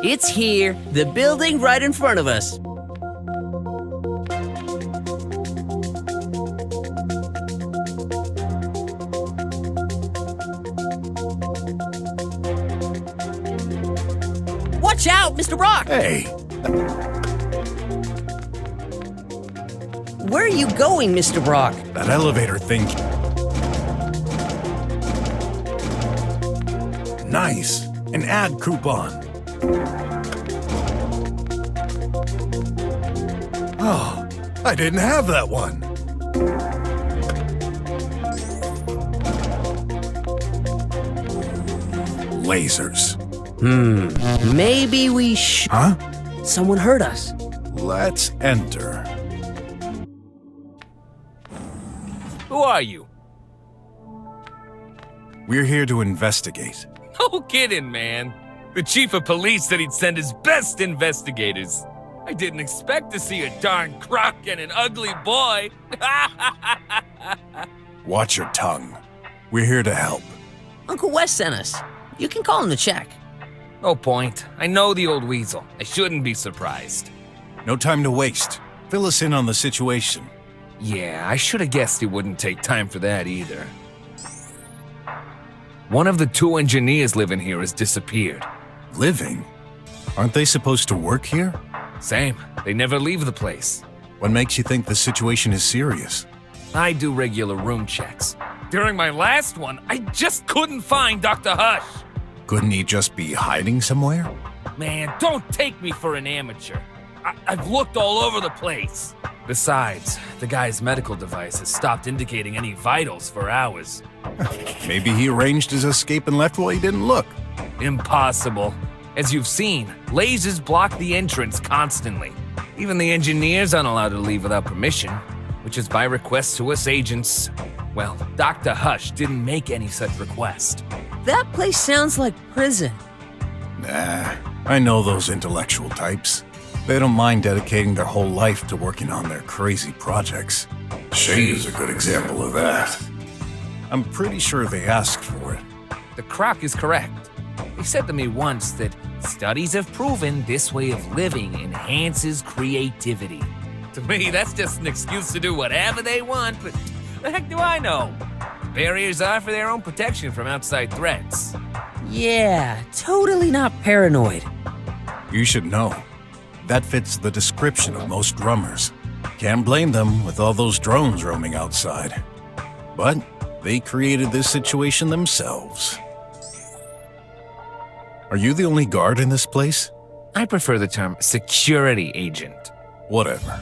It's here, the building right in front of us. Watch out, Mr. BROK! Hey, Where are you going, Mr. BROK? that elevator thing. Nice. An ad coupon. Oh, I didn't have that one. Lasers. Maybe we Huh? Someone heard us. Let's enter. Who are you? We're here to investigate. No kidding, man. The chief of police said he'd send his best investigators. I didn't expect to see a darn crock and an ugly boy. Watch your tongue. We're here to help. Uncle Wes sent us. You can call him to check. No point. I know the old weasel. I shouldn't be surprised. No time to waste. Fill us in on the situation. Yeah, I should have guessed he wouldn't take time for that either. One of the 2 engineers living here has disappeared. Living? Aren't they supposed to work here? Same. They never leave the place. What makes you think the situation is serious? I do regular room checks. During my last one, I just couldn't find Dr. Hush. Couldn't he just be hiding somewhere? Man, don't take me for an amateur. I've looked all over the place. Besides, the guy's medical device has stopped indicating any vitals for hours. Maybe he arranged his escape and left while he didn't look. Impossible. As you've seen, lasers block the entrance constantly. Even the engineers aren't allowed to leave without permission, which is by request to us agents. Well, Dr. Hush didn't make any such request. That place sounds like prison. Nah, I know those intellectual types. They don't mind dedicating their whole life to working on their crazy projects. Shade is a good example of that. I'm pretty sure they asked for it. The croc is correct. They said to me once that studies have proven this way of living enhances creativity. To me, that's just an excuse to do whatever they want, but the heck do I know? Barriers are for their own protection from outside threats. Yeah, totally not paranoid. You should know. That fits the description of most drummers. Can't blame them with all those drones roaming outside. But they created this situation themselves. Are you the only guard in this place? I prefer the term security agent. Whatever.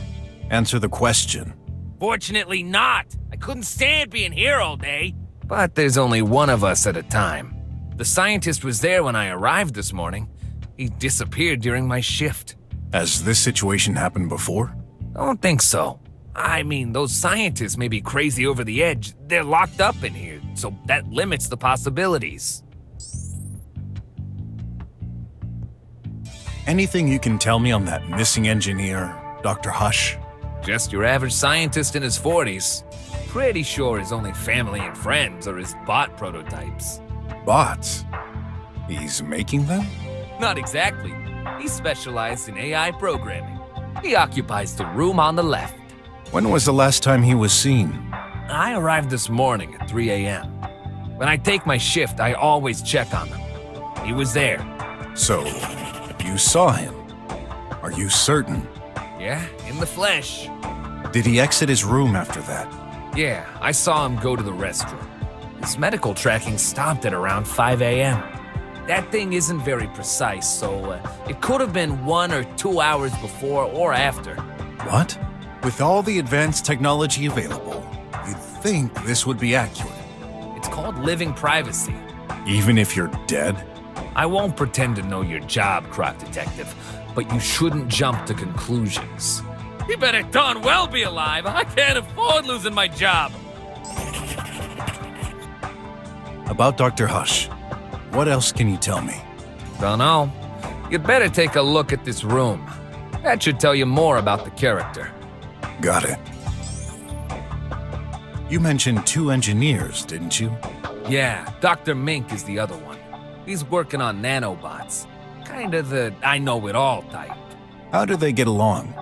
Answer the question. Fortunately not. I couldn't stand being here all day. But there's only one of us at a time. The scientist was there when I arrived this morning. He disappeared during my shift. Has this situation happened before? Don't think so. I mean, those scientists may be crazy over the edge. They're locked up in here, so that limits the possibilities. Anything you can tell me on that missing engineer, Dr. Hush? Just your average scientist in his 40s. Pretty sure his only family and friends are his bot prototypes. Bots? He's making them? Not exactly. He specialized in AI programming. He occupies the room on the left. When was the last time he was seen? I arrived this morning at 3 a.m. When I take my shift, I always check on him. He was there. So, you saw him? Are you certain? Yeah, in the flesh. Did he exit his room after that? Yeah, I saw him go to the restroom. His medical tracking stopped at around 5 a.m. That thing isn't very precise, so it could have been 1 or 2 hours before or after. What? With all the advanced technology available, you'd think this would be accurate. It's called living privacy. Even if you're dead? I won't pretend to know your job, Croc Detective, but you shouldn't jump to conclusions. You better darn well be alive. I can't afford losing my job. About Dr. Hush, what else can you tell me? Dunno. You'd better take a look at this room. That should tell you more about the character. Got it. You mentioned 2 engineers, didn't you? Yeah, Dr. Mink is the other one. He's working on nanobots. Kinda the I-know-it-all type. How do they get along?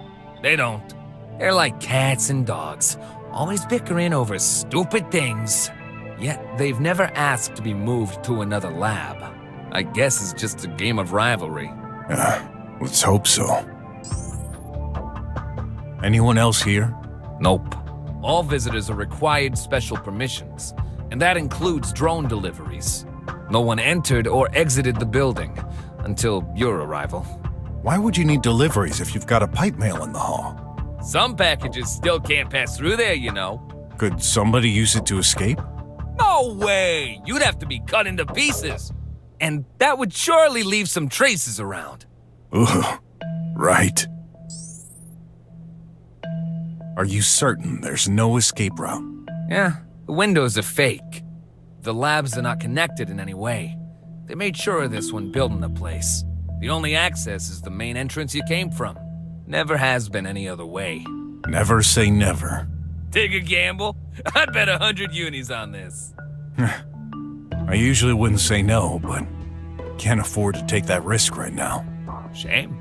They don't. They're like cats and dogs, always bickering over stupid things. Yet they've never asked to be moved to another lab. I guess it's just a game of rivalry. Let's hope so. Anyone else here? Nope. All visitors are required special permissions, and that includes drone deliveries. No one entered or exited the building until your arrival. Why would you need deliveries if you've got a pipe mail in the hall? Some packages still can't pass through there, you know. Could somebody use it to escape? No way! You'd have to be cut into pieces. And that would surely leave some traces around. Ugh, right. Are you certain there's no escape route? Yeah, the windows are fake. The labs are not connected in any way. They made sure of this when building the place. The only access is the main entrance you came from. Never has been any other way. Never say never. Take a gamble? I'd bet 100 unis on this. I usually wouldn't say no, but can't afford to take that risk right now. Shame.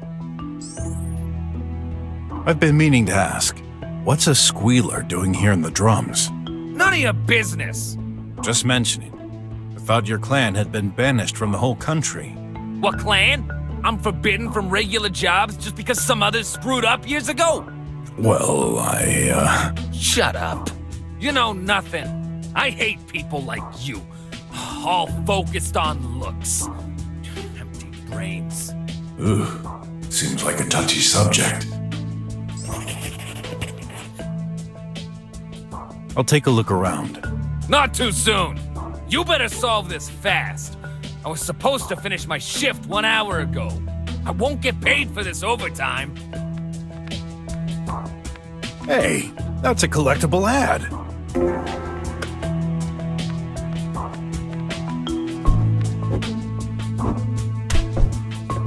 I've been meaning to ask, what's a squealer doing here in the drums? None of your business. Just mentioning. I thought your clan had been banished from the whole country. What clan? I'm forbidden from regular jobs just because some others screwed up years ago? Well, Shut up. You know nothing. I hate people like you. All focused on looks. Empty brains. Seems like a touchy subject. I'll take a look around. Not too soon. You better solve this fast. I was supposed to finish my shift 1 hour ago. I won't get paid for this overtime. Hey, that's a collectible ad.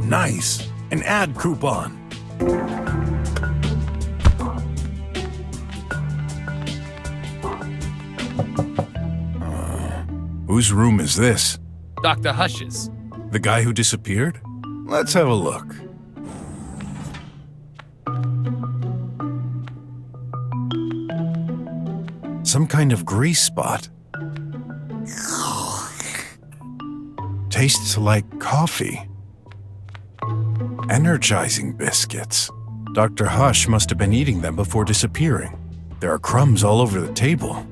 Nice, an ad coupon. Whose room is this? Dr. Hush's. The guy who disappeared? Let's have a look. Some kind of grease spot. Tastes like coffee. Energizing biscuits. Dr. Hush must have been eating them before disappearing. There are crumbs all over the table,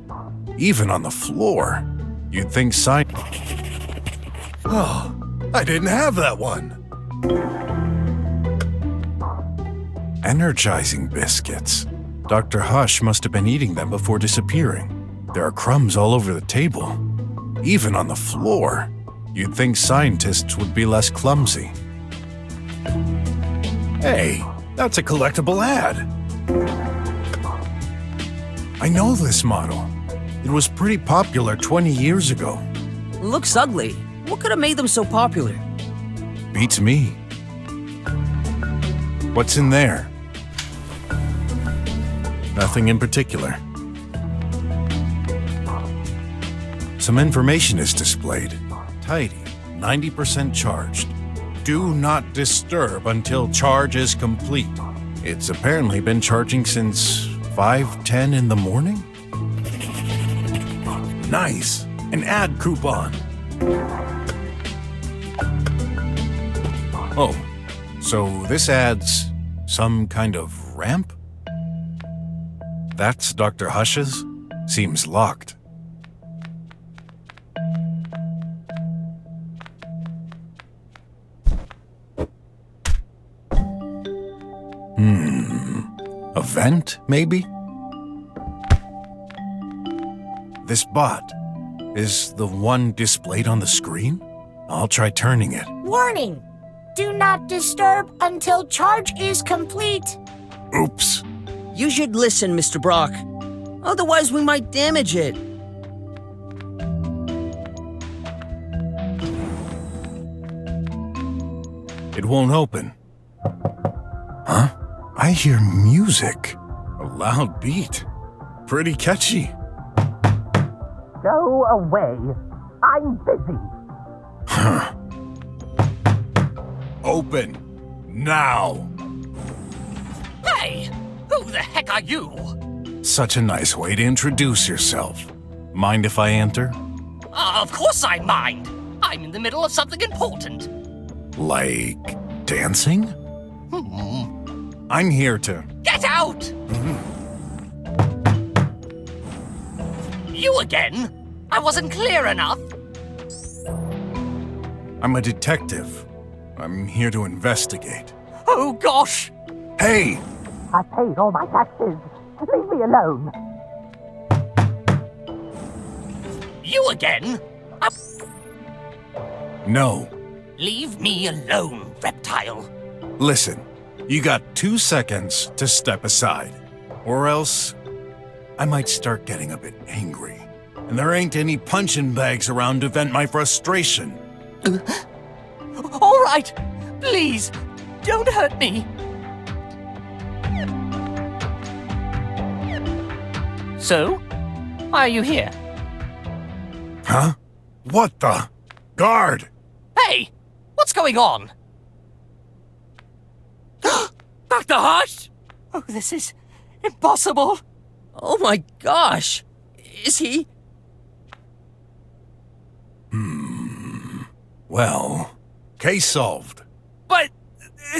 even on the floor. You'd think Oh, I didn't have that one. Energizing biscuits. Dr. Hush must have been eating them before disappearing. There are crumbs all over the table, even on the floor. You'd think scientists would be less clumsy. Hey, that's a collectible ad. I know this model. It was pretty popular 20 years ago. Looks ugly. What could have made them so popular? Beats me. What's in there? Nothing in particular. Some information is displayed. Tidy, 90% charged. Do not disturb until charge is complete. It's apparently been charging since 5:10 in the morning? Nice, an ad coupon. Oh, so this adds some kind of ramp? That's Dr. Hush's? Seems locked. A vent, maybe? This bot is the one displayed on the screen? I'll try turning it. Warning! Do not disturb until charge is complete. Oops. You should listen, Mr. BROK. Otherwise, we might damage it. It won't open. Huh? I hear music. A loud beat. Pretty catchy. Go away. I'm busy. Open. Now. Hey! Who the heck are you? Such a nice way to introduce yourself. Mind if I enter? Of course I mind. I'm in the middle of something important. Like dancing? I'm here to... Get out! You again? I wasn't clear enough. I'm a detective. I'm here to investigate. Oh, gosh! Hey! I paid all my taxes. Leave me alone. You again? No. Leave me alone, reptile. Listen, you got 2 seconds to step aside. Or else, I might start getting a bit angry. And there ain't any punching bags around to vent my frustration. All right, please, don't hurt me. So, why are you here? Huh? What the? Guard! Hey, what's going on? Dr. Hush? Oh, this is impossible. Oh my gosh! Is he? Well, case solved. But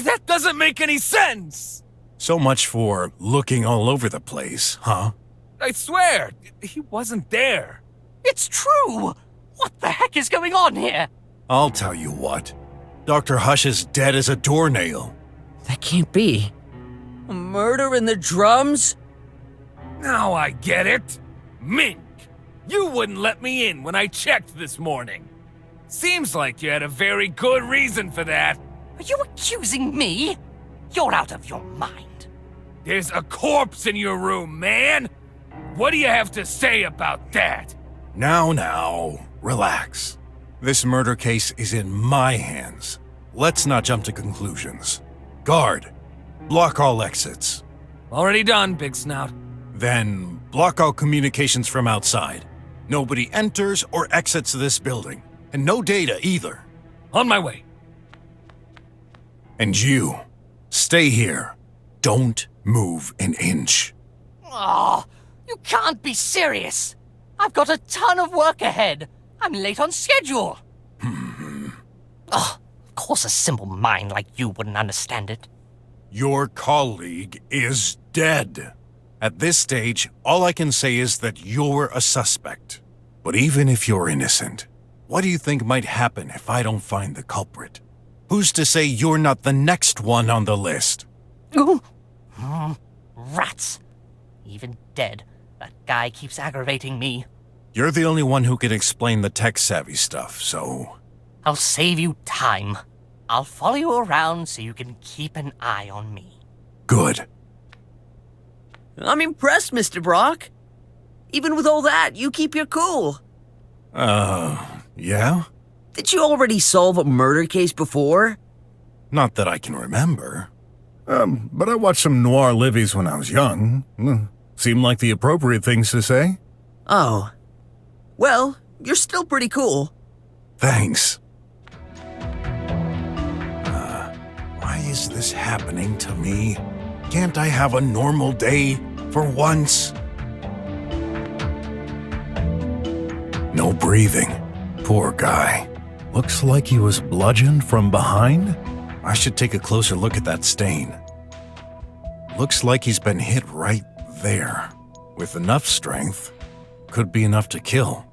that doesn't make any sense. So much for looking all over the place, huh? I swear, he wasn't there. It's true. What the heck is going on here? I'll tell you what. Dr. Hush is dead as a doornail. That can't be. A murder in the drums? Now I get it. Mink, you wouldn't let me in when I checked this morning. Seems like you had a very good reason for that. Are you accusing me? You're out of your mind. There's a corpse in your room, man. What do you have to say about that? Now, relax. This murder case is in my hands. Let's not jump to conclusions. Guard, block all exits. Already done, Big Snout. Then block all communications from outside. Nobody enters or exits this building. And no data either. On my way. And you, stay here. Don't move an inch. Oh, you can't be serious. I've got a ton of work ahead. I'm late on schedule. Of course a simple mind like you wouldn't understand it. Your colleague is dead. At this stage, all I can say is that you're a suspect. But even if you're innocent, what do you think might happen if I don't find the culprit? Who's to say you're not the next one on the list? Ooh. Rats. Even dead, that guy keeps aggravating me. You're the only one who can explain the tech-savvy stuff, so... I'll save you time. I'll follow you around so you can keep an eye on me. Good. I'm impressed, Mr. Brock. Even with all that, you keep your cool. Yeah? Did you already solve a murder case before? Not that I can remember. But I watched some noir livies when I was young. Seemed like the appropriate things to say. Oh. Well, you're still pretty cool. Thanks. Why is this happening to me? Can't I have a normal day for once? No breathing. Poor guy. Looks like he was bludgeoned from behind. I should take a closer look at that stain. Looks like he's been hit right there. With enough strength, could be enough to kill.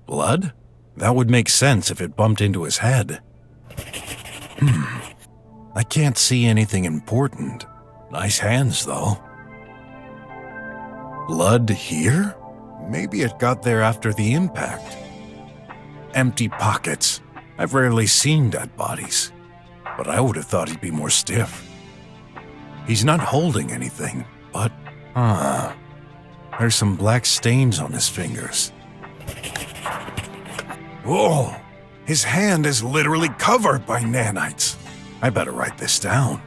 Blood? That would make sense if it bumped into his head. I can't see anything important. Nice hands, though. Blood here? Maybe it got there after the impact. Empty pockets. I've rarely seen dead bodies, but I would have thought he'd be more stiff. He's not holding anything, but... There's some black stains on his fingers. Whoa! His hand is literally covered by nanites. I better write this down.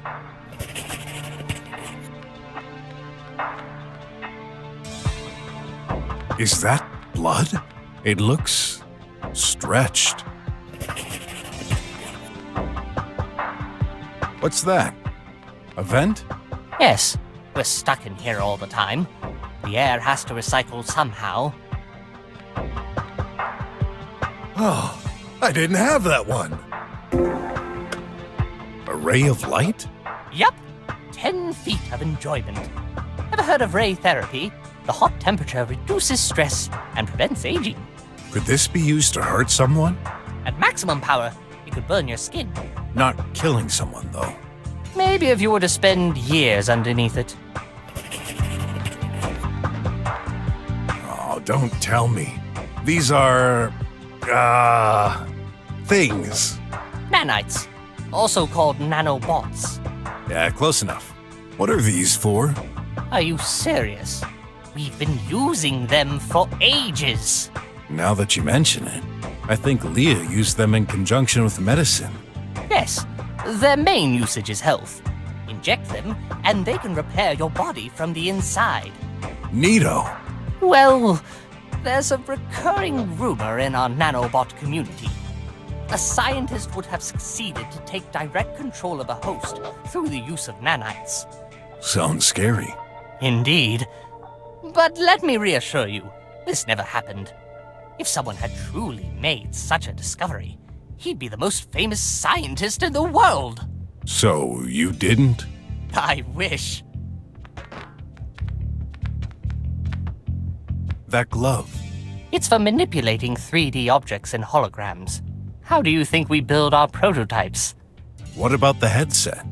Is that blood? It looks stretched. What's that? A vent? Yes, we're stuck in here all the time. The air has to recycle somehow. Oh, I didn't have that one. A ray of light? Yup, 10 feet of enjoyment. Ever heard of ray therapy? The hot temperature reduces stress and prevents aging. Could this be used to hurt someone? At maximum power, it could burn your skin. Not killing someone, though. Maybe if you were to spend years underneath it. Oh, don't tell me. These are... things. Nanites, also called nanobots. Yeah, close enough. What are these for? Are you serious? We've been using them for ages. Now that you mention it, I think Leah used them in conjunction with medicine. Yes, their main usage is health. Inject them, and they can repair your body from the inside. Neato. Well, there's a recurring rumor in our nanobot community. A scientist would have succeeded to take direct control of a host through the use of nanites. Sounds scary. Indeed. But let me reassure you, this never happened. If someone had truly made such a discovery, he'd be the most famous scientist in the world. So, you didn't? I wish. That glove. It's for manipulating 3D objects and holograms. How do you think we build our prototypes? What about the headset?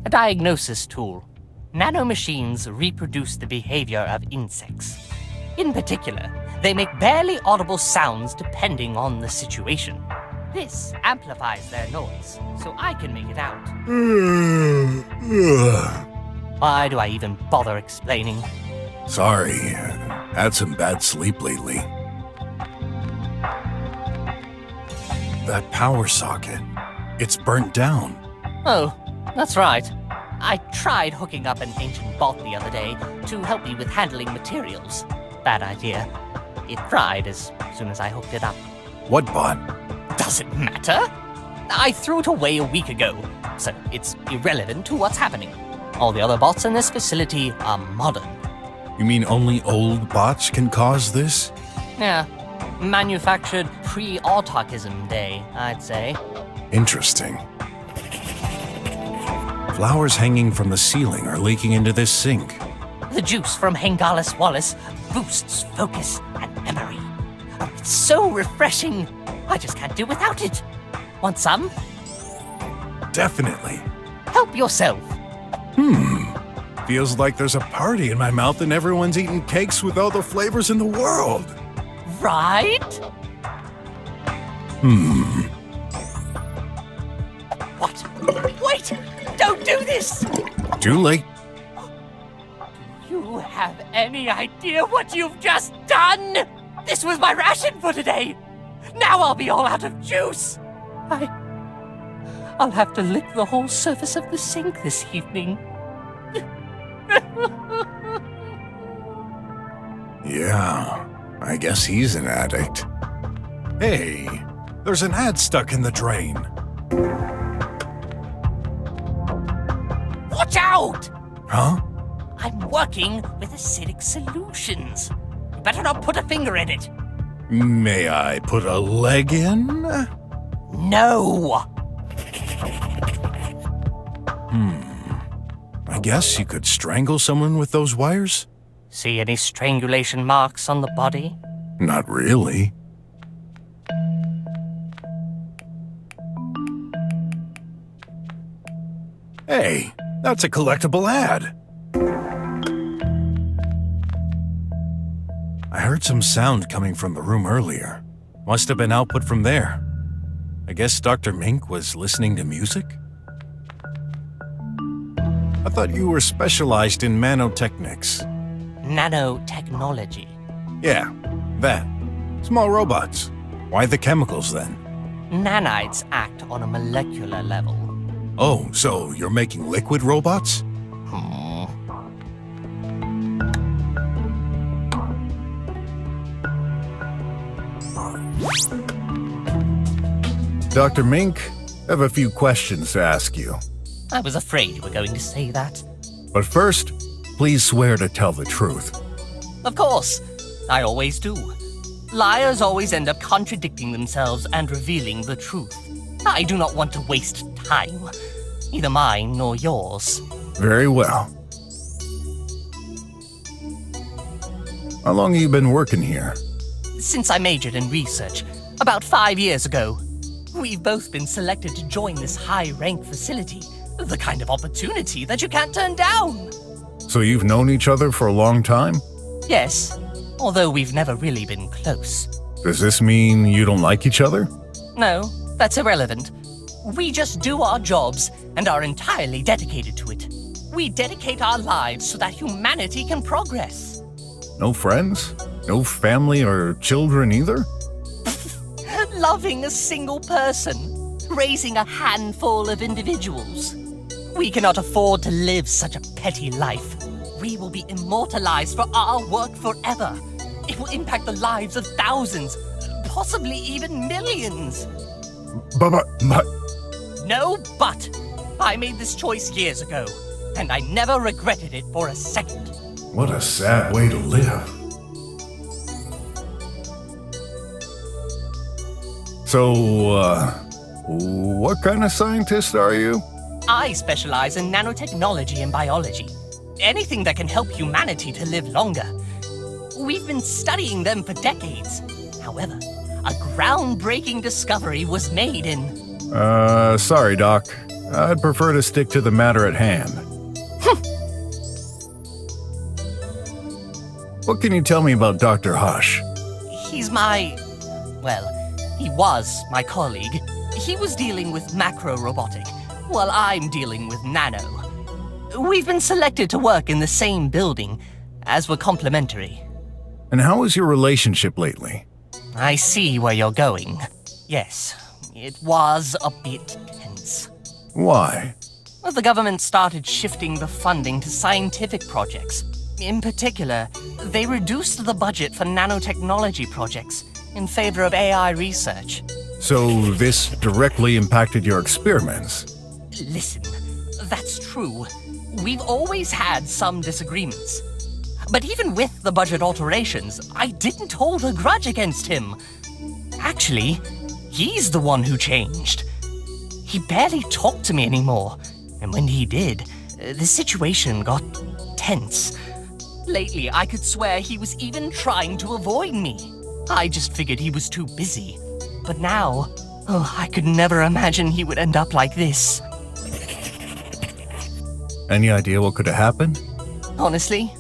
A diagnosis tool. Nanomachines reproduce the behavior of insects. In particular, they make barely audible sounds depending on the situation. This amplifies their noise, so I can make it out. Why do I even bother explaining? Sorry, had some bad sleep lately. That power socket, it's burnt down. Oh, that's right. I tried hooking up an ancient bot the other day to help me with handling materials. Bad idea. It fried as soon as I hooked it up. What bot? Does it matter? I threw it away a week ago, so it's irrelevant to what's happening. All the other bots in this facility are modern. You mean only old bots can cause this? Yeah, manufactured pre-autarchism day, I'd say. Interesting. Flowers hanging from the ceiling are leaking into this sink. The juice from Hengalis Wallace boosts focus and memory. Oh, it's so refreshing. I just can't do without it. Want some? Definitely. Help yourself. Feels like there's a party in my mouth and everyone's eating cakes with all the flavors in the world. Right? What? Wait! Don't do this! Too late. Do you have any idea what you've just done? This was my ration for today. Now I'll be all out of juice. I'll have to lick the whole surface of the sink this evening. Yeah, I guess he's an addict. Hey, there's an ad stuck in the drain. Watch out! Huh? I'm working with acidic solutions. You better not put a finger in it. May I put a leg in? No! I guess you could strangle someone with those wires? See any strangulation marks on the body? Not really. Hey, that's a collectible ad. I heard some sound coming from the room earlier. Must have been output from there. I guess Dr. Mink was listening to music? I thought you were specialized in nanotechnics. Nanotechnology. Yeah, that. Small robots. Why the chemicals then? Nanites act on a molecular level. Oh, so you're making liquid robots? Dr. Mink, I have a few questions to ask you. I was afraid you were going to say that. But first, please swear to tell the truth. Of course, I always do. Liars always end up contradicting themselves and revealing the truth. I do not want to waste time, either mine nor yours. Very well. How long have you been working here? Since I majored in research, about 5 years ago, we've both been selected to join this high-rank facility, the kind of opportunity that you can't turn down. So you've known each other for a long time? Yes, although we've never really been close. Does this mean you don't like each other? No, that's irrelevant. We just do our jobs and are entirely dedicated to it. We dedicate our lives so that humanity can progress. No friends? No family or children either? Loving a single person, raising a handful of individuals. We cannot afford to live such a petty life. We will be immortalized for our work forever. It will impact the lives of thousands, possibly even millions. But... No, but. I made this choice years ago, and I never regretted it for a second. What a sad way to live. So, what kind of scientist are you? I specialize in nanotechnology and biology. Anything that can help humanity to live longer. We've been studying them for decades. However, a groundbreaking discovery was made in... Sorry, Doc. I'd prefer to stick to the matter at hand. What can you tell me about Dr. Hush? He's my... well, he was my colleague. He was dealing with macro-robotic, while I'm dealing with nano. We've been selected to work in the same building, as we're complementary. And how is your relationship lately? I see where you're going. Yes, it was a bit tense. Why? Well, the government started shifting the funding to scientific projects. In particular, they reduced the budget for nanotechnology projects in favor of AI research. So this directly impacted your experiments? Listen, that's true. We've always had some disagreements. But even with the budget alterations, I didn't hold a grudge against him. Actually, he's the one who changed. He barely talked to me anymore, and when he did, the situation got tense. Lately, I could swear he was even trying to avoid me. I just figured he was too busy. But now, I could never imagine he would end up like this. Any idea what could have happened? Honestly,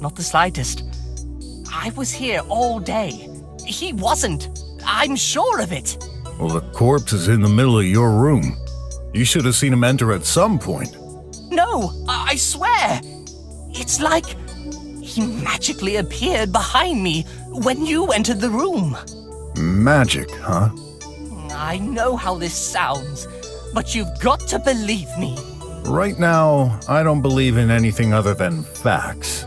not the slightest. I was here all day. He wasn't. I'm sure of it. Well, the corpse is in the middle of your room. You should have seen him enter at some point. No, I swear. It's like he magically appeared behind me when you entered the room. Magic, huh? I know how this sounds, but you've got to believe me. Right now, I don't believe in anything other than facts.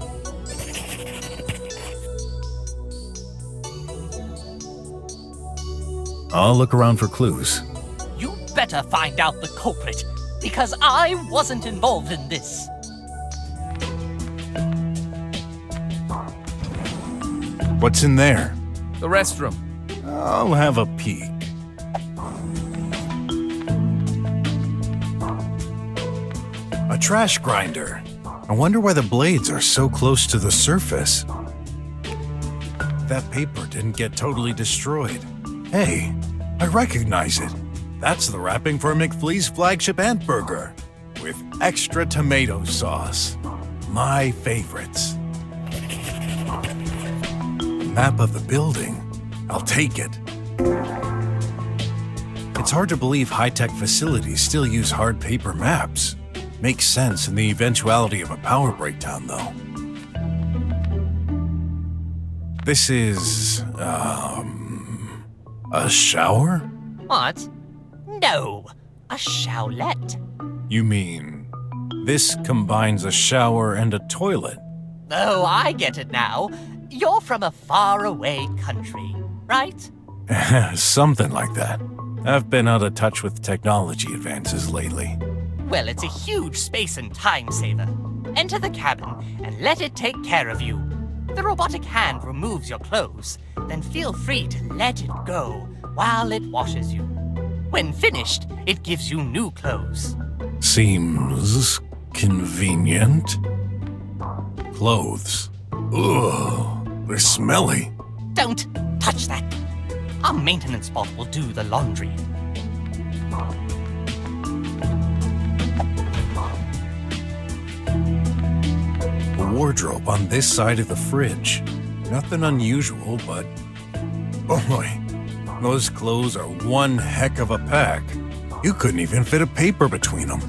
I'll look around for clues. You better find out the culprit, because I wasn't involved in this. What's in there? The restroom. I'll have a peek. A trash grinder. I wonder why the blades are so close to the surface. That paper didn't get totally destroyed. Hey, I recognize it. That's the wrapping for McFlea's flagship ant burger with extra tomato sauce. My favorites. Map of the building. I'll take it. It's hard to believe high-tech facilities still use hard paper maps. Makes sense in the eventuality of a power breakdown, though. This is, a shower? What? No, a showlet. You mean, this combines a shower and a toilet? Oh, I get it now. You're from a faraway country, right? Something like that. I've been out of touch with technology advances lately. Well, it's a huge space and time saver. Enter the cabin and let it take care of you. The robotic hand removes your clothes, then feel free to let it go while it washes you. When finished, it gives you new clothes. Seems convenient. Clothes. Ugh, they're smelly. Don't touch that. Our maintenance bot will do the laundry. A wardrobe on this side of the fridge. Nothing unusual, but... boy, those clothes are one heck of a pack. You couldn't even fit a paper between them.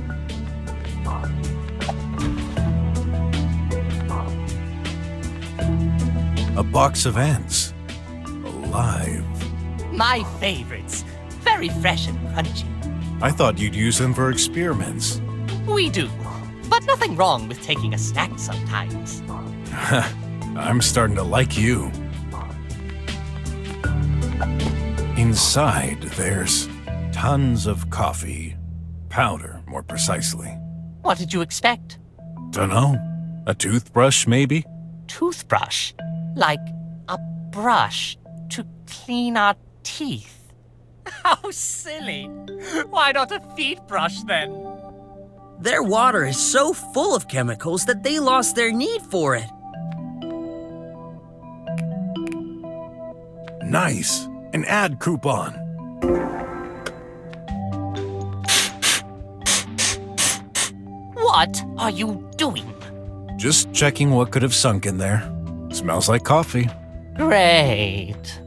A box of ants. Alive. My favorites. Very fresh and crunchy. I thought you'd use them for experiments. We do. But nothing wrong with taking a snack sometimes. I'm starting to like you. Inside, there's tons of coffee. Powder, more precisely. What did you expect? Dunno. A toothbrush, maybe? Toothbrush? Like a brush to clean our teeth? How silly! Why not a feet brush then? Their water is so full of chemicals that they lost their need for it. Nice. An ad coupon. What are you doing? Just checking what could have sunk in there. Smells like coffee. Great.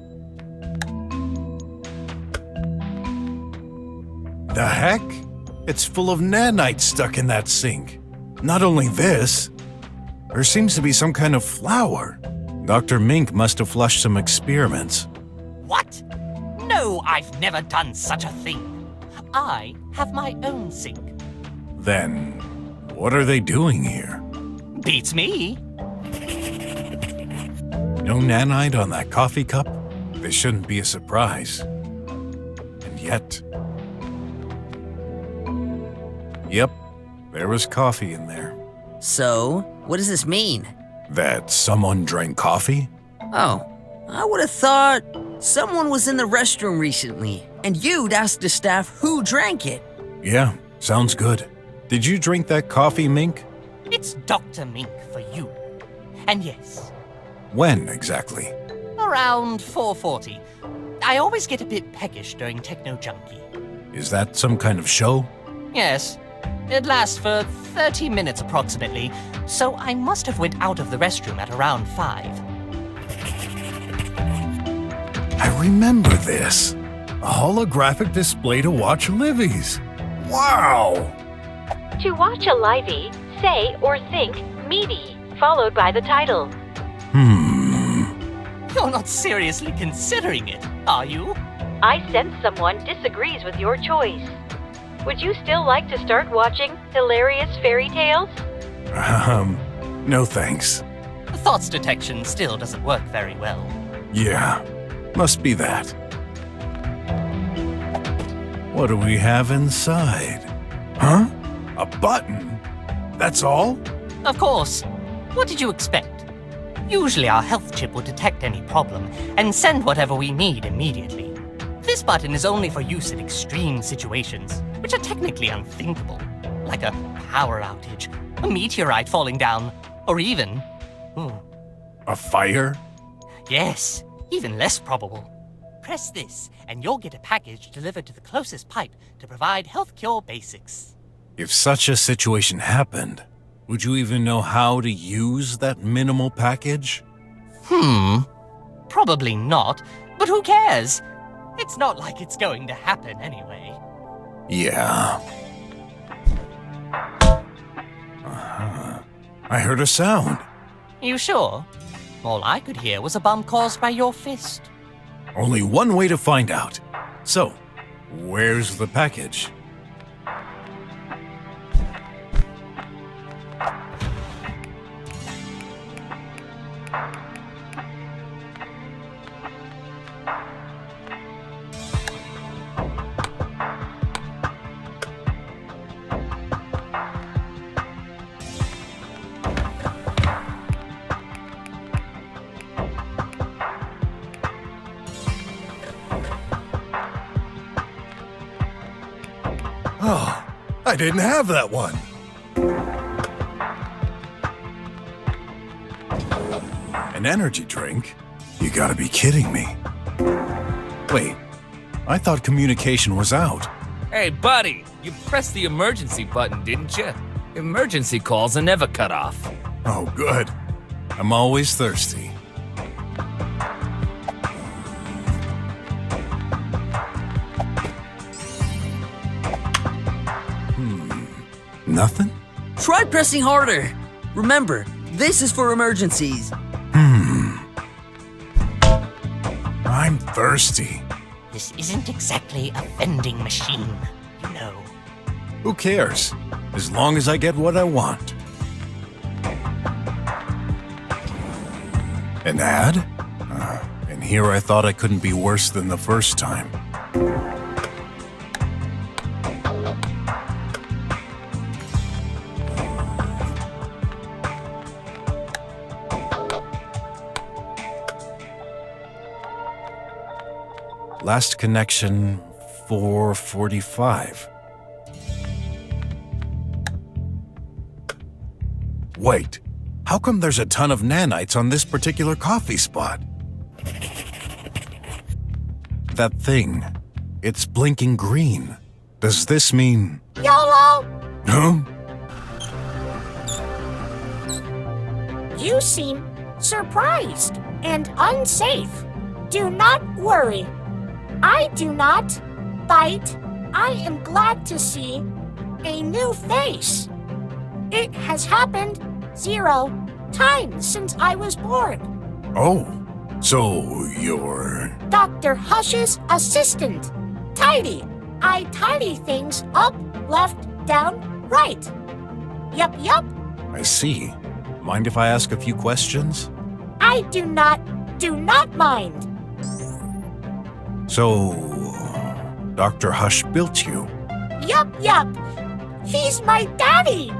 The heck? It's full of nanites stuck in that sink. Not only this, there seems to be some kind of flour. Dr. Mink must have flushed some experiments. What? No, I've never done such a thing. I have my own sink. Then, what are they doing here? Beats me. No nanite on that coffee cup? This shouldn't be a surprise. And yet... Yep, there was coffee in there. So, what does this mean? That someone drank coffee? Oh, I would have thought someone was in the restroom recently, and you'd ask the staff who drank it. Yeah, sounds good. Did you drink that coffee, Mink? It's Dr. Mink for you. And yes, When exactly? around 4:40. I always get a bit peckish during Techno Junkie. Is that some kind of show? Yes, it lasts for 30 minutes approximately, so I must have went out of the restroom at around 5. I remember this. A holographic display to watch Livy's. Wow! To watch a livey, say or think meaty, followed by the title. You're not seriously considering it, are you? I sense someone disagrees with your choice. Would you still like to start watching hilarious fairy tales? No thanks. Thoughts detection still doesn't work very well. Yeah, must be that. What do we have inside? Huh? A button? That's all? Of course. What did you expect? Usually our health chip will detect any problem and send whatever we need immediately. This button is only for use in extreme situations, which are technically unthinkable, like a power outage, a meteorite falling down, or even... A fire? Yes, even less probable. Press this, and you'll get a package delivered to the closest pipe to provide health cure basics. If such a situation happened, would you even know how to use that minimal package? Probably not, but who cares? It's not like it's going to happen anyway. Yeah. I heard a sound. You sure? All I could hear was a bump caused by your fist. Only one way to find out. So, where's the package? I didn't have that one. An energy drink? You gotta be kidding me. Wait, I thought communication was out. Hey, buddy, you pressed the emergency button, didn't you? Emergency calls are never cut off. Oh, good. I'm always thirsty. Nothing? Try pressing harder. Remember, this is for emergencies. I'm thirsty. This isn't exactly a vending machine, you know. Who cares? As long as I get what I want. An ad? And here I thought I couldn't be worse than the first time. Last connection, 4:45. Wait, how come there's a ton of nanites on this particular coffee spot? That thing, it's blinking green. Does this mean... YOLO! Huh? You seem surprised and unsafe. Do not worry. I do not bite. I am glad to see a new face. It has happened 0 times since I was born. Oh, so you're... Dr. Hush's assistant. Tidy. I tidy things up, left, down, right. Yup, yup. I see. Mind if I ask a few questions? I do not mind. So, Dr. Hush built you? Yup, yup. He's my daddy.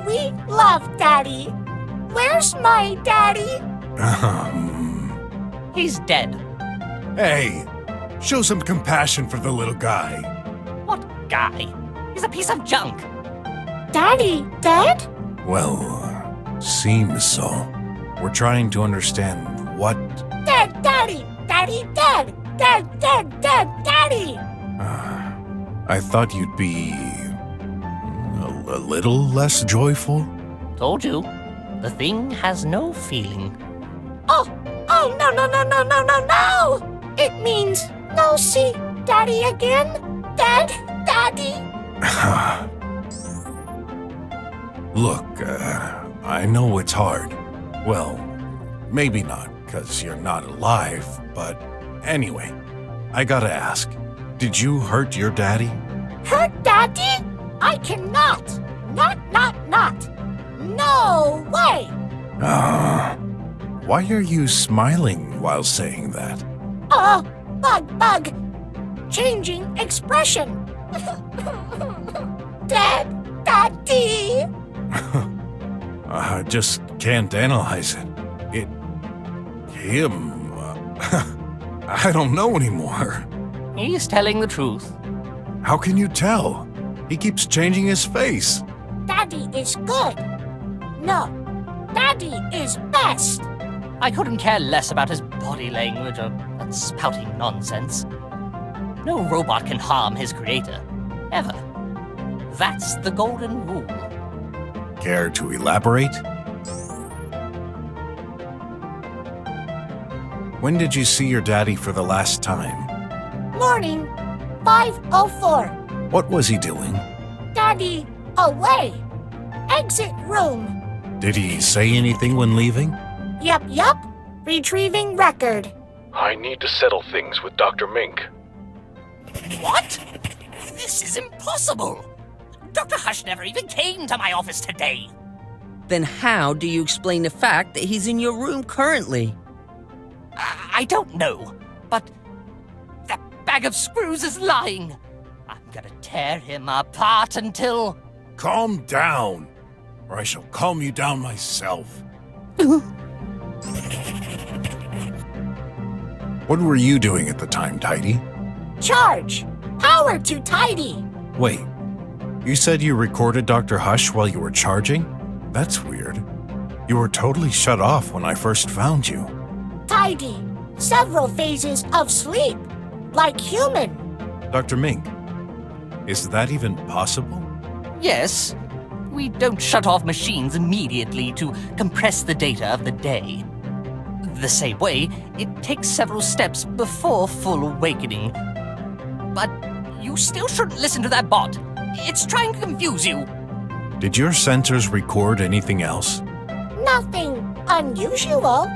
We love daddy. Where's my daddy? He's dead. Hey, show some compassion for the little guy. What guy? He's a piece of junk. Daddy dead? Well, seems so. We're trying to understand what... Dead, daddy. Daddy dead. Dead, dead, dead, daddy. I thought you'd be... a little less joyful? Told you. The thing has no feeling. Oh, no. It means no see daddy again. Dead, daddy. Look, I know it's hard. Well, maybe not, because you're not alive, but anyway, I gotta ask, did you hurt your daddy? Hurt daddy? I cannot. Not. No way. Why are you smiling while saying that? Bug. Changing expression. Dead daddy. I just can't analyze it. Him... I don't know anymore. He's telling the truth. How can you tell? He keeps changing his face. Daddy is good. No, daddy is best. I couldn't care less about his body language or that spouting nonsense. No robot can harm his creator. Ever. That's the golden rule. Care to elaborate? When did you see your daddy for the last time? Morning, 5:04. What was he doing? Daddy, away. Exit room. Did he say anything when leaving? Yup. Retrieving record. I need to settle things with Dr. Mink. What? This is impossible! Dr. Hush never even came to my office today. Then how do you explain the fact that he's in your room currently? I don't know, but that bag of screws is lying. I'm gonna tear him apart until... Calm down, or I shall calm you down myself. What were you doing at the time, Tidy? Charge. Power to tidy. Wait, You said you recorded Dr. Hush while you were charging? That's weird. You were totally shut off when I first found you. Tidy. Several phases of sleep. Like human. Dr. Mink, is that even possible? Yes, we don't shut off machines immediately to compress the data of the day. The same way, it takes several steps before full awakening. But you still shouldn't listen to that bot. It's trying to confuse you. Did your sensors record anything else? Nothing unusual.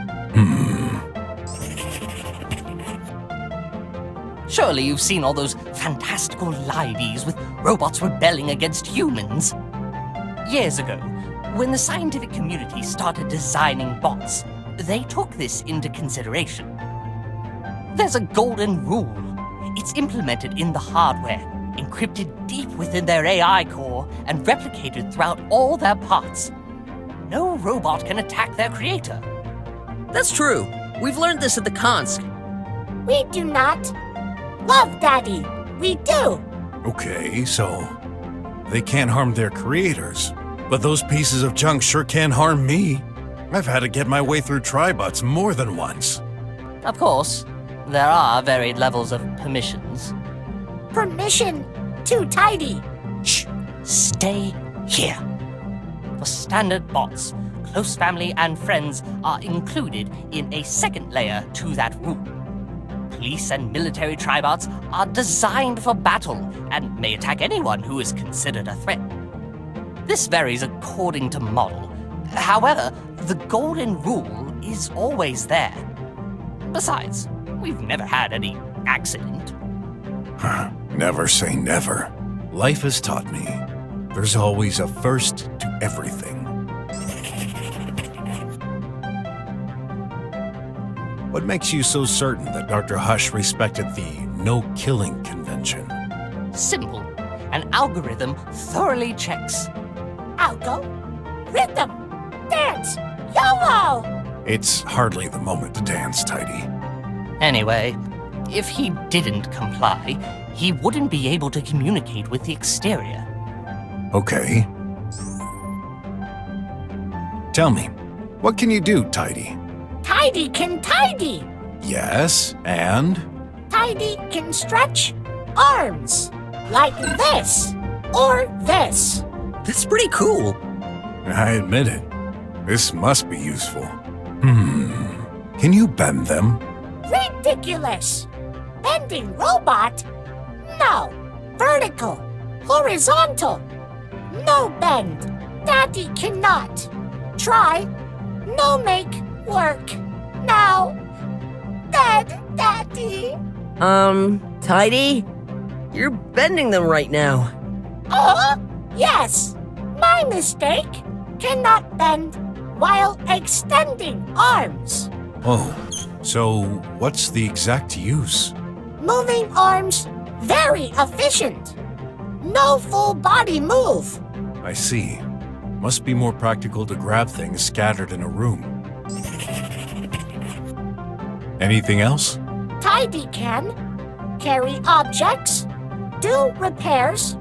Surely you've seen all those fantastical liveys with robots rebelling against humans. Years ago, when the scientific community started designing bots, they took this into consideration. There's a golden rule. It's implemented in the hardware, encrypted deep within their AI core, and replicated throughout all their parts. No robot can attack their creator. That's true. We've learned this at the Konsk. We do not love Daddy. We do. Okay, so they can't harm their creators, but those pieces of junk sure can harm me. I've had to get my way through Tribots more than once. Of course, there are varied levels of permissions. Permission to Tidy. Shh! Stay here. For standard bots, close family and friends are included in a second layer to that rule. Police and military tribots are designed for battle and may attack anyone who is considered a threat. This varies according to model. However, the golden rule is always there. Besides, we've never had any accident. Never say never. Life has taught me there's always a first to everything. What makes you so certain that Dr. Hush respected the no-killing convention? Simple. An algorithm thoroughly checks. Algo. Rhythm. Dance. YOLO. It's hardly the moment to dance, Tidy. Anyway, if he didn't comply, he wouldn't be able to communicate with the exterior. Okay. Tell me, what can you do, Tidy? Tidy can tidy. Yes, and? Tidy can stretch arms. Like this. Or this. That's pretty cool. I admit it. This must be useful. Can you bend them? Ridiculous. Bending robot? No. Vertical. Horizontal. No bend. Daddy cannot. Try. No make work. Now. Daddy. Tidy? You're bending them right now. Yes. My mistake. Cannot bend while extending arms. Oh, so what's the exact use? Moving arms, very efficient. No full body move. I see. Must be more practical to grab things scattered in a room. Anything else? Tidy can carry objects, do repairs,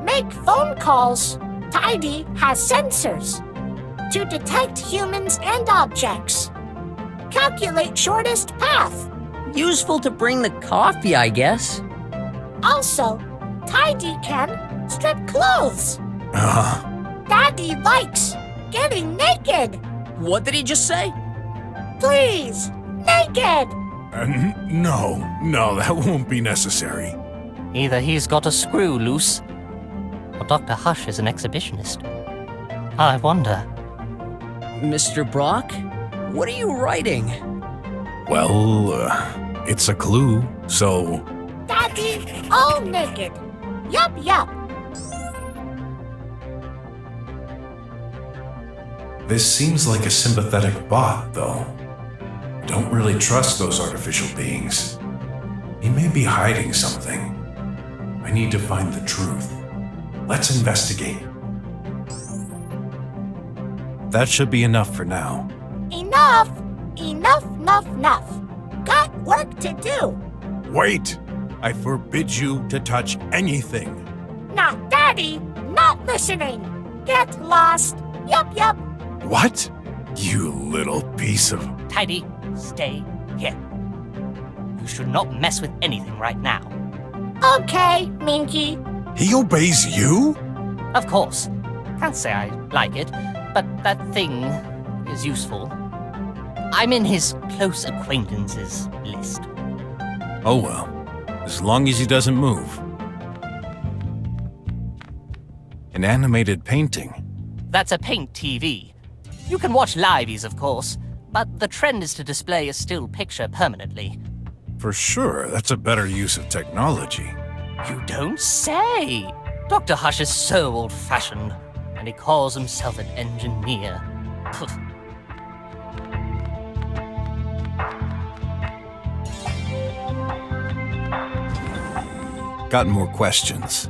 make phone calls. Tidy has sensors to detect humans and objects. Calculate shortest path. Useful to bring the coffee, I guess. Also, Tidy can strip clothes. Daddy likes getting naked. What did he just say? Please, naked. No, that won't be necessary. Either he's got a screw loose, or Dr. Hush is an exhibitionist. I wonder. Mr. BROK, what are you writing? Well, it's a clue, so... Daddy, all naked. Yup. This seems like a sympathetic bot, though. Don't really trust those artificial beings. He may be hiding something. I need to find the truth. Let's investigate. That should be enough for now. Enough. Got work to do. Wait! I forbid you to touch anything. Not Daddy, not listening. Get lost. Yup. What? You little piece of... Tidy, stay here. You should not mess with anything right now. Okay, Minky. He obeys you? Of course. Can't say I like it, but that thing is useful. I'm in his close acquaintances list. Oh well, as long as he doesn't move. An animated painting. That's a paint TV. You can watch liveys, of course, but the trend is to display a still picture permanently. For sure, that's a better use of technology. You don't say! Dr. Hush is so old-fashioned, and he calls himself an engineer. Pff. Got more questions.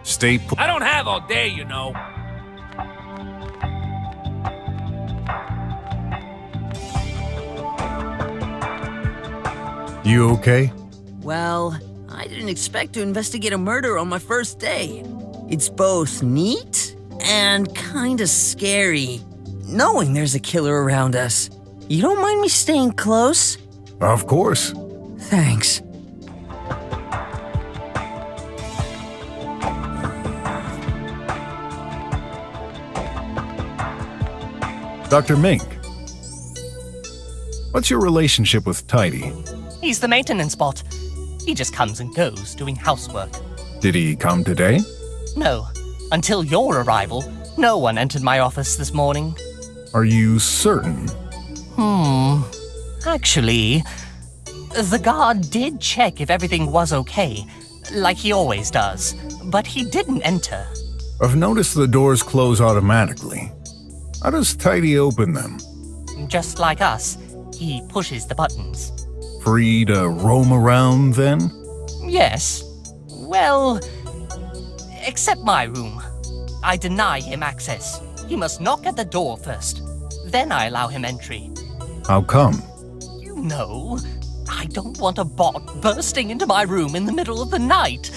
Stay put. I don't have all day, you know. You okay? Well, I didn't expect to investigate a murder on my first day. It's both neat and kinda scary, knowing there's a killer around us. You don't mind me staying close? Of course. Thanks. Dr. Mink. What's your relationship with Tidy? He's the maintenance bot. He just comes and goes doing housework. Did he come today? No, until your arrival, no one entered my office this morning. Are you certain? Actually, the guard did check if everything was okay, like he always does, but he didn't enter. I've noticed the doors close automatically. How does Tidy open them? Just like us, he pushes the buttons. Free to roam around then? Yes. Well, except my room. I deny him access. He must knock at the door first. Then I allow him entry. How come? You know, I don't want a bot bursting into my room in the middle of the night.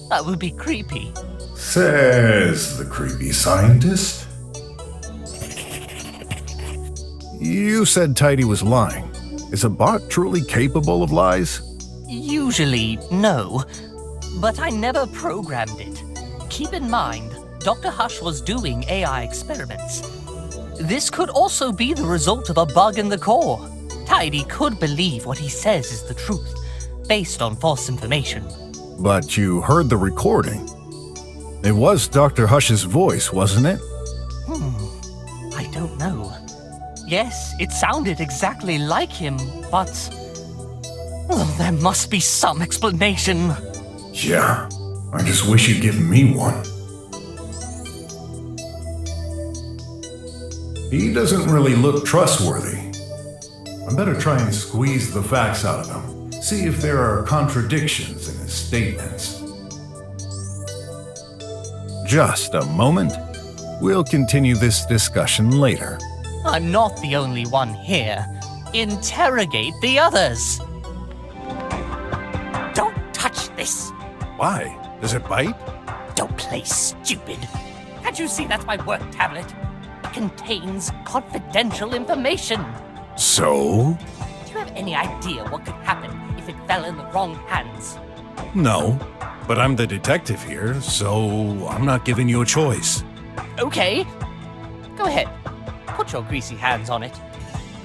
That would be creepy. Says the creepy scientist. You said Tidy was lying. Is a bot truly capable of lies? Usually, no. But I never programmed it. Keep in mind, Dr. Hush was doing AI experiments. This could also be the result of a bug in the core. Tidy could believe what he says is the truth, based on false information. But you heard the recording. It was Dr. Hush's voice, wasn't it? I don't know. Yes, it sounded exactly like him, but... oh, there must be some explanation. Yeah, I just wish you'd given me one. He doesn't really look trustworthy. I better try and squeeze the facts out of him. See if there are contradictions in his statements. Just a moment. We'll continue this discussion later. I'm not the only one here. Interrogate the others. Don't touch this. Why? Does it bite? Don't play stupid. Can't you see that's my work tablet? It contains confidential information. So? Do you have any idea what could happen if it fell in the wrong hands? No. But I'm the detective here, so I'm not giving you a choice. Okay. Go ahead. Put your greasy hands on it.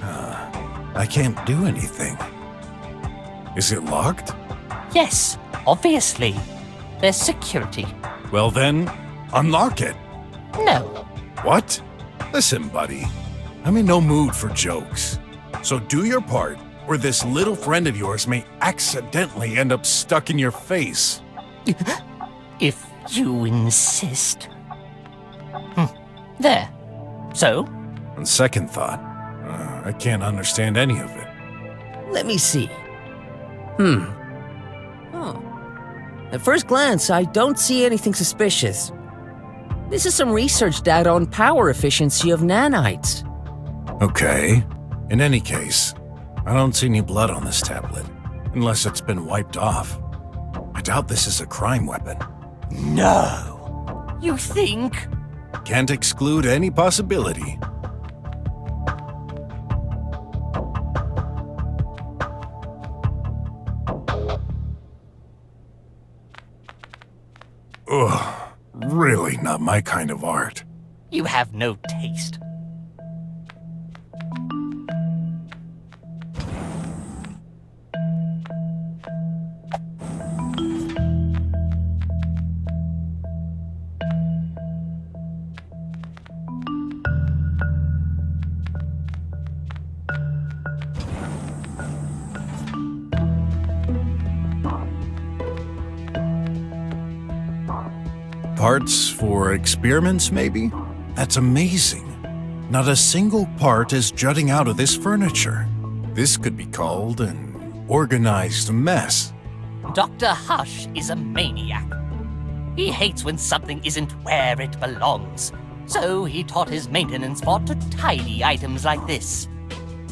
I can't do anything. Is it locked? Yes, obviously. There's security. Well then, unlock it. No. What? Listen, buddy. I'm in no mood for jokes. So do your part, or this little friend of yours may accidentally end up stuck in your face. If you insist. There. So? On second thought, I can't understand any of it. Let me see. Oh. At first glance, I don't see anything suspicious. This is some research data on power efficiency of nanites. Okay. In any case, I don't see any blood on this tablet, unless it's been wiped off. I doubt this is a crime weapon. No. You think? Can't exclude any possibility. Ugh, really not my kind of art. You have no taste. Parts for experiments, maybe? That's amazing. Not a single part is jutting out of this furniture. This could be called an organized mess. Dr. Hush is a maniac. He hates when something isn't where it belongs. So he taught his maintenance bot to tidy items like this.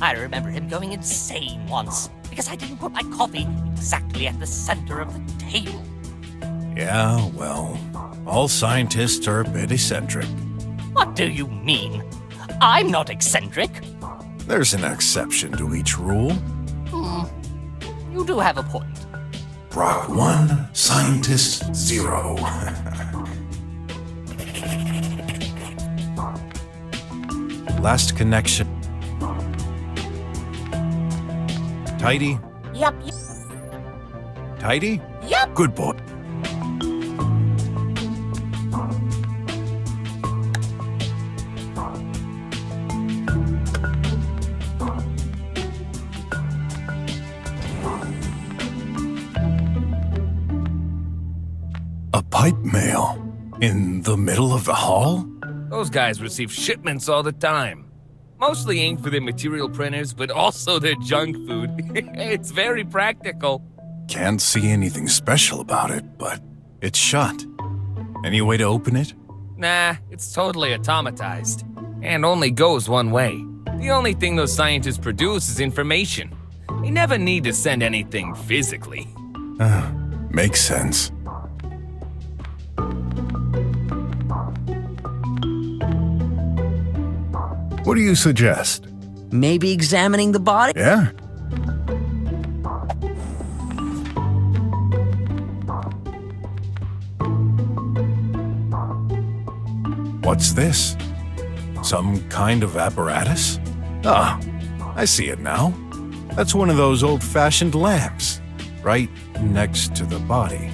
I remember him going insane once because I didn't put my coffee exactly at the center of the table. Yeah, well, all scientists are a bit eccentric. What do you mean? I'm not eccentric. There's an exception to each rule. You do have a point. BROK 1, Scientist 0. Last connection. Tidy? Yep. Tidy? Yep. Good boy. A pipe mail? In the middle of the hall? Those guys receive shipments all the time. Mostly aimed for their material printers, but also their junk food. It's very practical. Can't see anything special about it, but it's shut. Any way to open it? Nah, it's totally automatized. And only goes one way. The only thing those scientists produce is information. They never need to send anything physically. Makes sense. What do you suggest? Maybe examining the body? Yeah? What's this? Some kind of apparatus? Ah, I see it now. That's one of those old-fashioned lamps, right next to the body.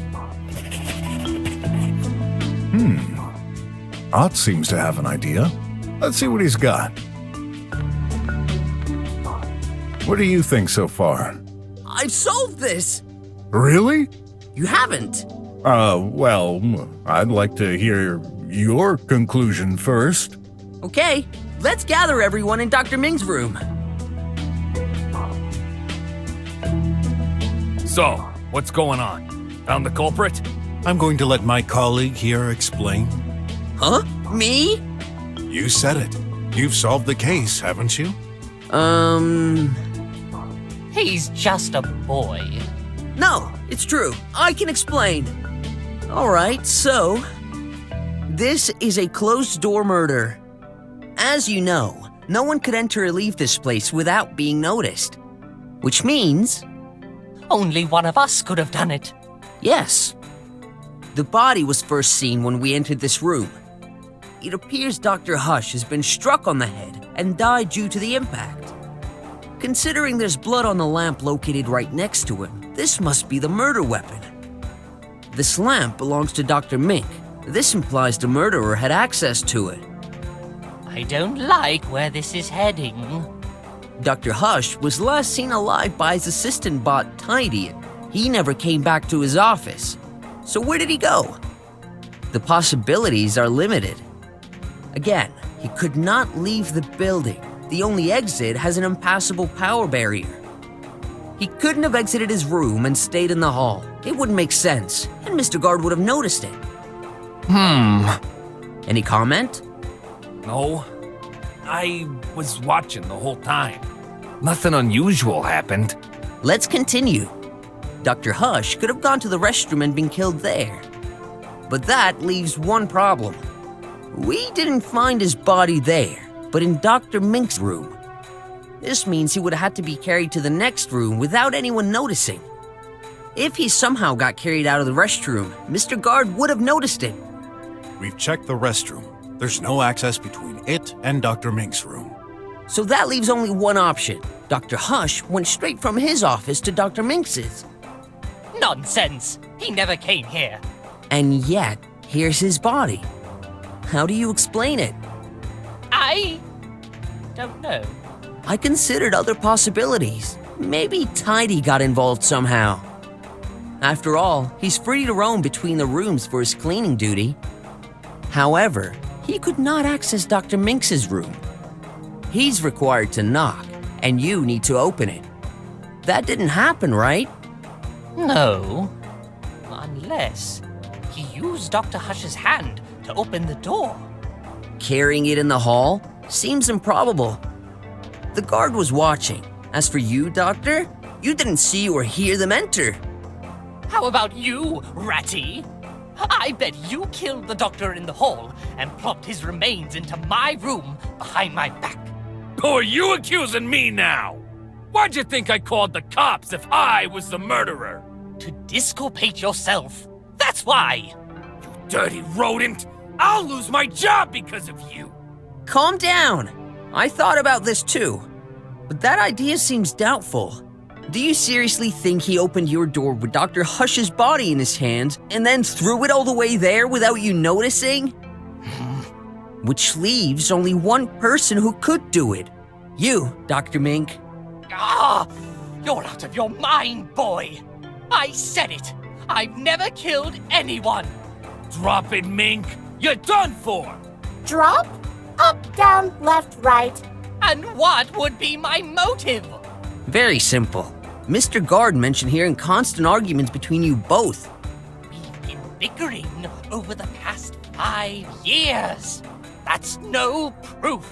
Ott seems to have an idea. Let's see what he's got. What do you think so far? I've solved this! Really? You haven't. Well, I'd like to hear your conclusion first. Okay, let's gather everyone in Dr. Ming's room. So, what's going on? Found the culprit? I'm going to let my colleague here explain. Huh? Me? You said it. You've solved the case, haven't you? He's just a boy. No, it's true. I can explain. All right, so this is a closed-door murder. As you know, no one could enter or leave this place without being noticed. Which means, Only one of us could have done it. yes, the body was first seen when we entered this room. It appears Dr. Hush has been struck on the head and died due to the impact. Considering there's blood on the lamp located right next to him, this must be the murder weapon. This lamp belongs to Dr. Mink. This implies the murderer had access to it. I don't like where this is heading. Dr. Hush was last seen alive by his assistant bot, Tidy. He never came back to his office. So where did he go? The possibilities are limited. Again, he could not leave the building. The only exit has an impassable power barrier. He couldn't have exited his room and stayed in the hall. It wouldn't make sense, and Mr. Guard would have noticed it. Any comment? No. I was watching the whole time. Nothing unusual happened. Let's continue. Dr. Hush could have gone to the restroom and been killed there. But that leaves one problem. We didn't find his body there, but in Dr. Mink's room. This means he would have had to be carried to the next room without anyone noticing. If he somehow got carried out of the restroom, Mr. Guard would have noticed it. We've checked the restroom. There's no access between it and Dr. Mink's room. So that leaves only one option. Dr. Hush went straight from his office to Dr. Mink's. Nonsense! He never came here. And yet, here's his body. How do you explain it? I don't know. I considered other possibilities. Maybe Tidy got involved somehow. After all, he's free to roam between the rooms for his cleaning duty. However, he could not access Dr. Mink's room. He's required to knock, and you need to open it. That didn't happen, right? No. Unless he used Dr. Hush's hand to open the door. Carrying it in the hall seems improbable. The guard was watching. As for you, Doctor, you didn't see or hear them enter. How about you, Ratty? I bet you killed the doctor in the hall and plopped his remains into my room behind my back. Who are you accusing me now? Why'd you think I called the cops if I was the murderer? To disculpate yourself. That's why. You dirty rodent! I'll lose my job because of you! Calm down. I thought about this too. But that idea seems doubtful. Do you seriously think he opened your door with Dr. Hush's body in his hands and then threw it all the way there without you noticing? Which leaves only one person who could do it. You, Dr. Mink. Ah! You're out of your mind, boy! I said it! I've never killed anyone! Drop it, Mink! You're done for! Drop? Up, down, left, right. And what would be my motive? Very simple. Mr. Guard mentioned hearing constant arguments between you both. We've been bickering over the past 5 years. That's no proof.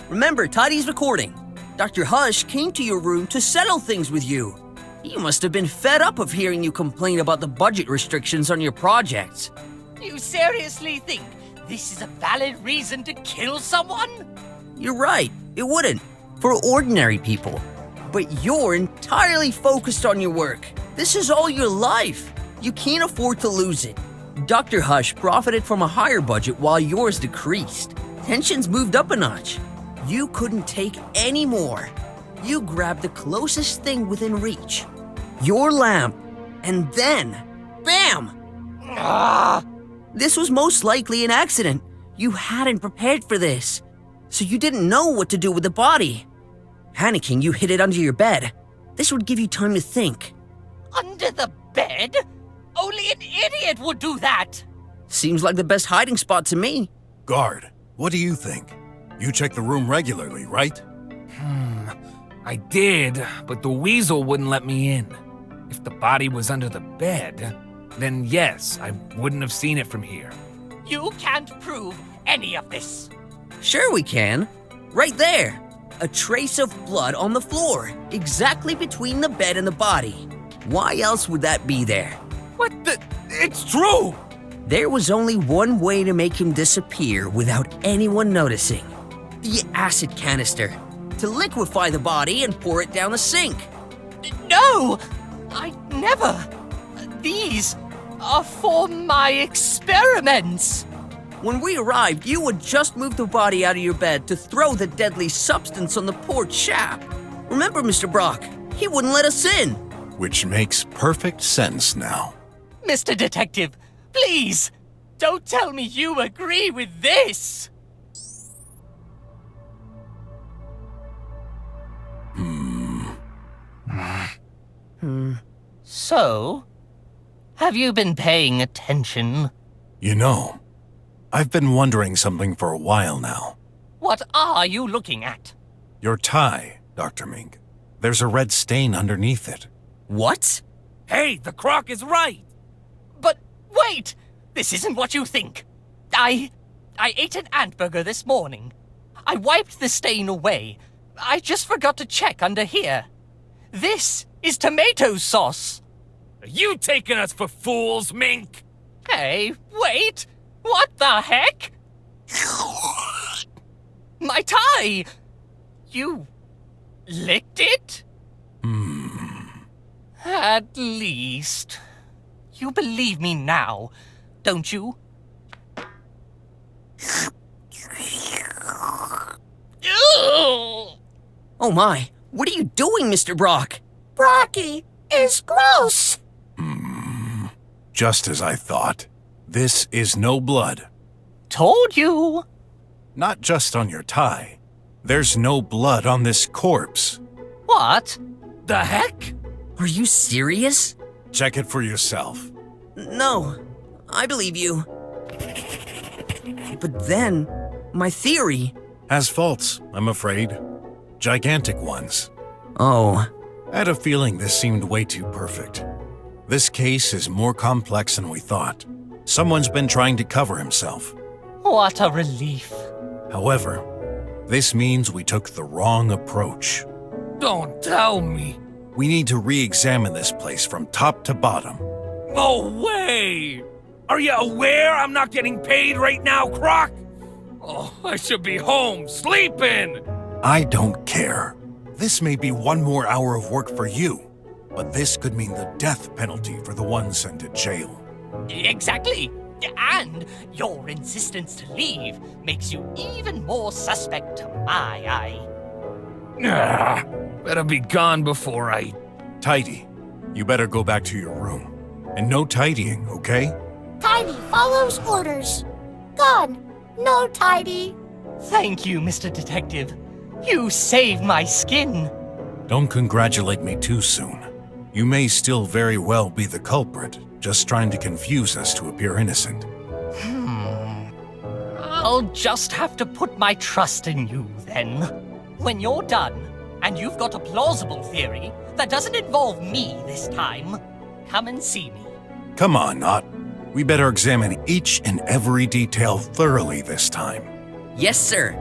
Remember, Tidy's recording. Dr. Hush came to your room to settle things with you. He must have been fed up of hearing you complain about the budget restrictions on your projects. You seriously think this is a valid reason to kill someone? You're right, it wouldn't. For ordinary people. But you're entirely focused on your work. This is all your life. You can't afford to lose it. Dr. Hush profited from a higher budget while yours decreased. Tensions moved up a notch. You couldn't take any more. You grabbed the closest thing within reach. Your lamp. And then, bam! Ah! This was most likely an accident. You hadn't prepared for this. So you didn't know what to do with the body. Panicking, you hid it under your bed. This would give you time to think. Under the bed? Only an idiot would do that! Seems like the best hiding spot to me. Guard, what do you think? You check the room regularly, right? I did, but the weasel wouldn't let me in. If the body was under the bed, then yes, I wouldn't have seen it from here. You can't prove any of this. Sure we can. Right there. A trace of blood on the floor, exactly between the bed and the body. Why else would that be there? What the? It's true! There was only one way to make him disappear without anyone noticing. The acid canister. To liquefy the body and pour it down the sink. No! I never. These are for my experiments. When we arrived, you had just moved the body out of your bed to throw the deadly substance on the porch shaft. Remember, Mr. BROK, he wouldn't let us in. Which makes perfect sense now. Mr. Detective, please, don't tell me you agree with this. So, have you been paying attention? You know, I've been wondering something for a while now. What are you looking at? Your tie, Dr. Mink. There's a red stain underneath it. What? Hey, the croc is right! But wait! This isn't what you think. I ate an ant burger this morning. I wiped the stain away. I just forgot to check under here. This is tomato sauce. Are you taking us for fools, Mink? Hey, wait! What the heck? My tie! You licked it? At least. You believe me now, don't you? Oh my, what are you doing, Mr. Brock? Brocky is gross. Just as I thought. This is no blood. Told you. Not just on your tie. There's no blood on this corpse. What? The heck? Are you serious? Check it for yourself. No, I believe you. But then, my theory. Has faults, I'm afraid. Gigantic ones. Oh, I had a feeling this seemed way too perfect. This case is more complex than we thought. Someone's been trying to cover himself. What a relief. However, this means we took the wrong approach. Don't tell me. We need to re-examine this place from top to bottom. No way! Are you aware I'm not getting paid right now, Croc? Oh, I should be home, sleeping! I don't care. This may be one more hour of work for you, but this could mean the death penalty for the one sent to jail. Exactly. And your insistence to leave makes you even more suspect to my eye. Ah, better be gone before I... Tidy, you better go back to your room. And no tidying, okay? Tidy follows orders. Gone. No tidy. Thank you, Mr. Detective. You saved my skin. Don't congratulate me too soon. You may still very well be the culprit, just trying to confuse us to appear innocent. I'll just have to put my trust in you, then. When you're done, and you've got a plausible theory that doesn't involve me this time, come and see me. Come on, Not. We better examine each and every detail thoroughly this time. yes, sir.